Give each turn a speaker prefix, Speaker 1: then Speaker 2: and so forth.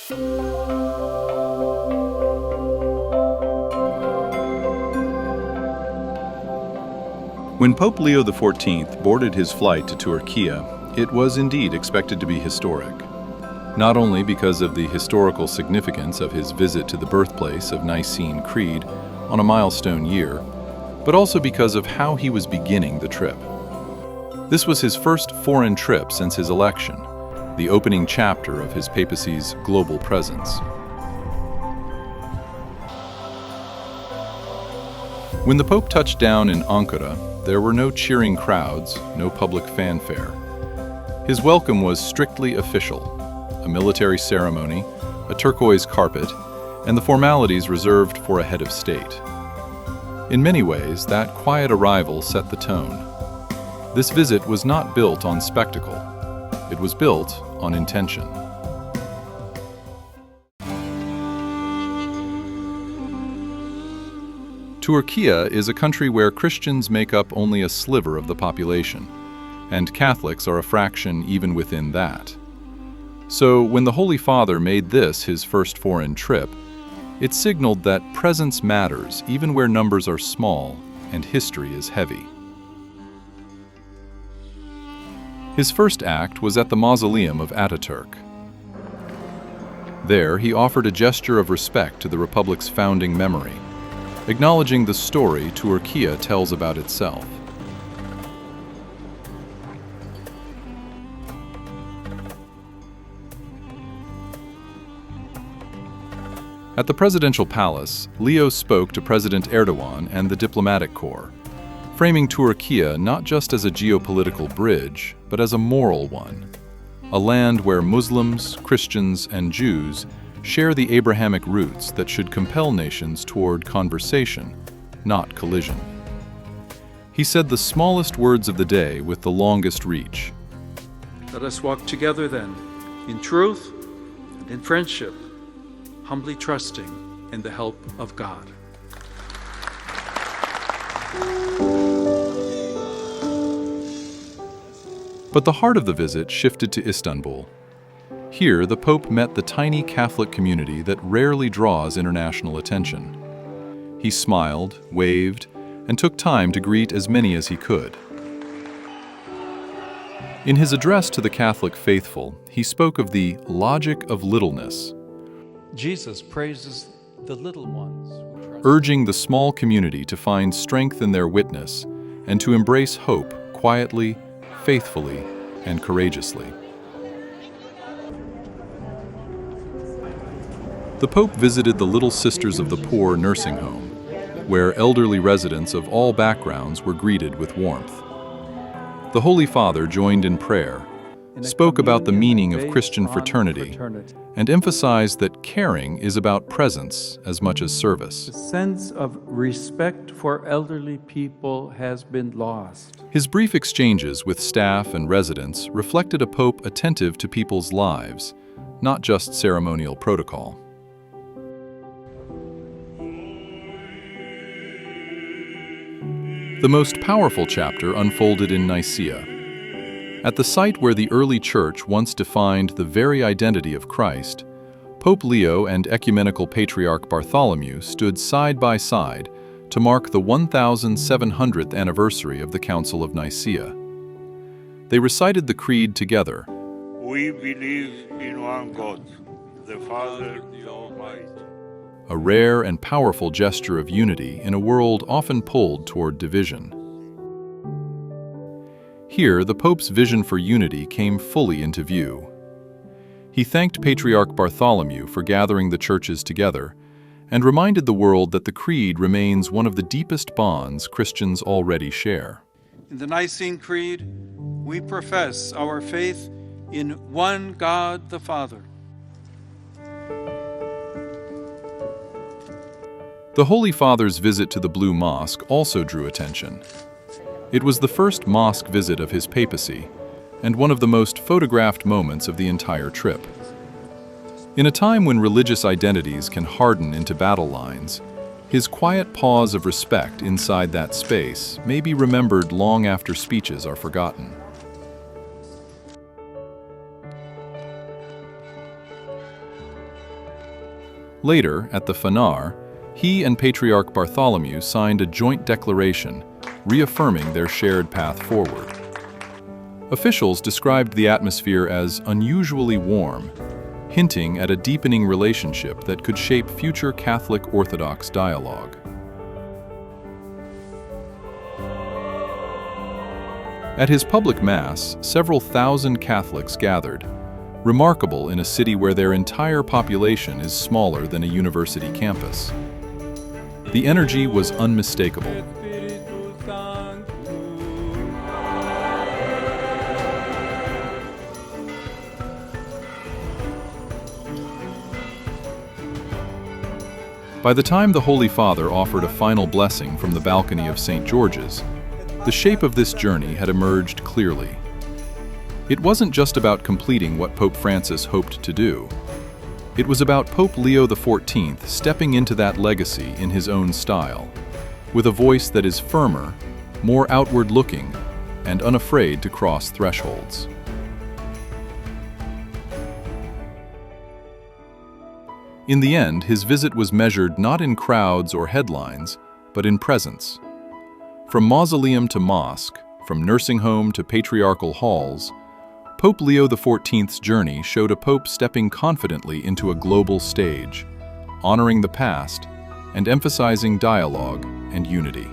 Speaker 1: When Pope Leo XIV boarded his flight to Turkey, it was indeed expected to be historic. Not only because of the historical significance of his visit to the birthplace of Nicene Creed on a milestone year, but also because of how he was beginning the trip. This was his first foreign trip since his election, the opening chapter of his papacy's global presence. When the Pope touched down in Ankara, there were no cheering crowds, no public fanfare. His welcome was strictly official, a military ceremony, a turquoise carpet, and the formalities reserved for a head of state. In many ways, that quiet arrival set the tone. This visit was not built on spectacle. It was built on intention. Turkey is a country where Christians make up only a sliver of the population, and Catholics are a fraction even within that. So when the Holy Father made this his first foreign trip, it signaled that presence matters even where numbers are small and history is heavy. His first act was at the mausoleum of Ataturk. There, he offered a gesture of respect to the Republic's founding memory, acknowledging the story Turkey tells about itself. At the presidential palace, Leo spoke to President Erdogan and the diplomatic corps, framing Turkey not just as a geopolitical bridge, but as a moral one, a land where Muslims, Christians, and Jews share the Abrahamic roots that should compel nations toward conversation, not collision. He said the smallest words of the day with the longest reach.
Speaker 2: Let us walk together then, in truth and in friendship, humbly trusting in the help of God.
Speaker 1: But the heart of the visit shifted to Istanbul. Here, the Pope met the tiny Catholic community that rarely draws international attention. He smiled, waved, and took time to greet as many as he could. In his address to the Catholic faithful, he spoke of the logic of littleness,
Speaker 2: Jesus praises the little ones,
Speaker 1: urging the small community to find strength in their witness and to embrace hope quietly, faithfully, and courageously. The Pope visited the Little Sisters of the Poor nursing home, where elderly residents of all backgrounds were greeted with warmth. The Holy Father joined in prayer, spoke about the meaning of Christian fraternity, and emphasized that caring is about presence as much as service.
Speaker 2: The sense of respect for elderly people has been lost.
Speaker 1: His brief exchanges with staff and residents reflected a Pope attentive to people's lives, not just ceremonial protocol. The most powerful chapter unfolded in Nicaea. At the site where the early church once defined the very identity of Christ, Pope Leo and Ecumenical Patriarch Bartholomew stood side by side to mark the 1700th anniversary of the Council of Nicaea. They recited the Creed together.
Speaker 3: We believe in one God, the Father, the Almighty.
Speaker 1: A rare and powerful gesture of unity in a world often pulled toward division. Here, the Pope's vision for unity came fully into view. He thanked Patriarch Bartholomew for gathering the churches together and reminded the world that the Creed remains one of the deepest bonds Christians already share.
Speaker 2: In the Nicene Creed, we profess our faith in one God the Father.
Speaker 1: The Holy Father's visit to the Blue Mosque also drew attention. It was the first mosque visit of his papacy, and one of the most photographed moments of the entire trip. In a time when religious identities can harden into battle lines, his quiet pause of respect inside that space may be remembered long after speeches are forgotten. Later, at the Fanar, he and Patriarch Bartholomew signed a joint declaration, reaffirming their shared path forward. Officials described the atmosphere as unusually warm, hinting at a deepening relationship that could shape future Catholic-Orthodox dialogue. At his public Mass, several thousand Catholics gathered, remarkable in a city where their entire population is smaller than a university campus. The energy was unmistakable. By the time the Holy Father offered a final blessing from the balcony of St. George's, the shape of this journey had emerged clearly. It wasn't just about completing what Pope Francis hoped to do. It was about Pope Leo XIV stepping into that legacy in his own style, with a voice that is firmer, more outward-looking, and unafraid to cross thresholds. In the end, his visit was measured not in crowds or headlines, but in presence. From mausoleum to mosque, from nursing home to patriarchal halls, Pope Leo XIV's journey showed a pope stepping confidently into a global stage, honoring the past and emphasizing dialogue and unity.